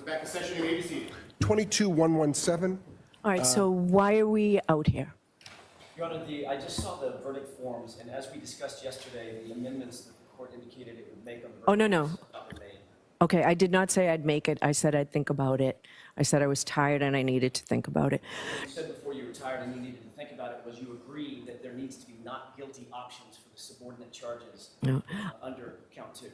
back in session. You may be seated. 22117. All right, so why are we out here? Your Honor, I just saw the verdict forms, and as we discussed yesterday, the amendments that the court indicated it would make on the verdict Oh, no. forms have not been made. Okay, I did not say I'd make it. I said I'd think about it. I said I was tired and I needed to think about it. What you said before you retired and you needed to think about it was you agreed that there needs to be not guilty options for the subordinate charges No. under count 2.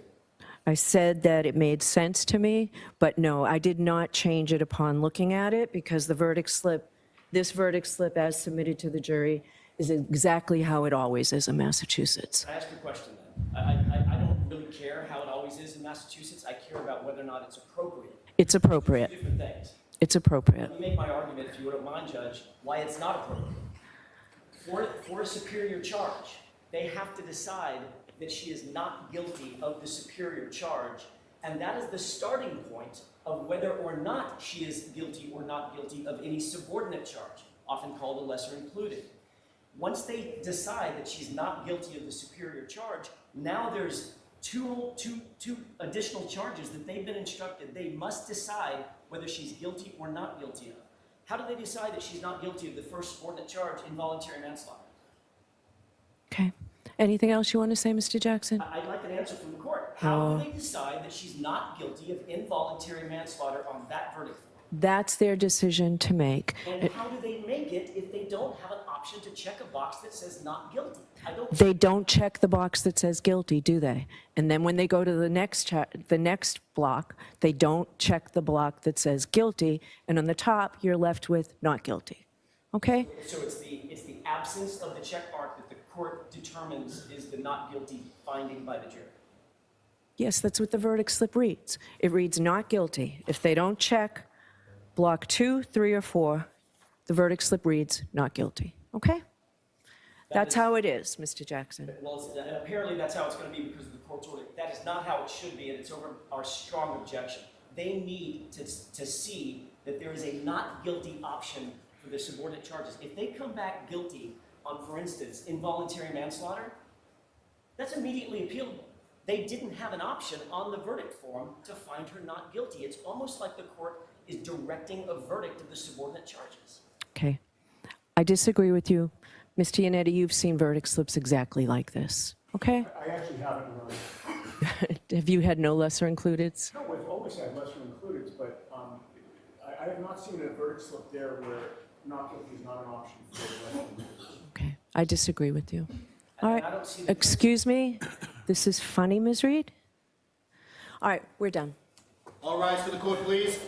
I said that it made sense to me, but no, I did not change it upon looking at it because the verdict slip, this verdict slip as submitted to the jury is exactly how it always is in Massachusetts. Can I ask you a question then? I don't really care how it always is in Massachusetts. I care about whether or not it's appropriate. It's appropriate. Two different things. It's appropriate. Let me make my argument, if you wouldn't mind, Judge, why it's not appropriate. For a superior charge, they have to decide that she is not guilty of the superior charge, and that is the starting point of whether or not she is guilty or not guilty of any subordinate charge, often called a lesser included. Once they decide that she's not guilty of the superior charge, now there's two additional charges that they've been instructed they must decide whether she's guilty or not guilty of. How do they decide that she's not guilty of the first subordinate charge, involuntary manslaughter? Okay. Anything else you want to say, Mr. Jackson? I'd like an answer from the court. How do they decide that she's not guilty of involuntary manslaughter on that verdict form? That's their decision to make. And how do they make it if they don't have an option to check a box that says not guilty? They don't check the box that says guilty, do they? And then when they go to the next block, they don't check the block that says guilty, and on the top, you're left with not guilty. Okay? So it's the absence of the check mark that the court determines is the not guilty finding by the jury. Yes, that's what the verdict slip reads. It reads not guilty. If they don't check block 2, 3, or 4, the verdict slip reads not guilty. Okay? That's how it is, Mr. Jackson. Well, and apparently that's how it's going to be because of the court's order. That is not how it should be, and it's over our strong objection. They need to see that there is a not guilty option for the subordinate charges. If they come back guilty on, for instance, involuntary manslaughter, that's immediately appealable. They didn't have an option on the verdict form to find her not guilty. It's almost like the court is directing a verdict of the subordinate charges. Okay. I disagree with you. Mr. Yannetti, you've seen verdict slips exactly like this. Okay? I actually haven't really. Have you had no lesser includeds? No, we've always had lesser included, but I have not seen a verdict slip there where not guilty is not an option for lesser included. Okay. I disagree with you. All And right. I don't see the Excuse me? This is funny, Ms. Reed? All right, we're done. All rise for the court, please.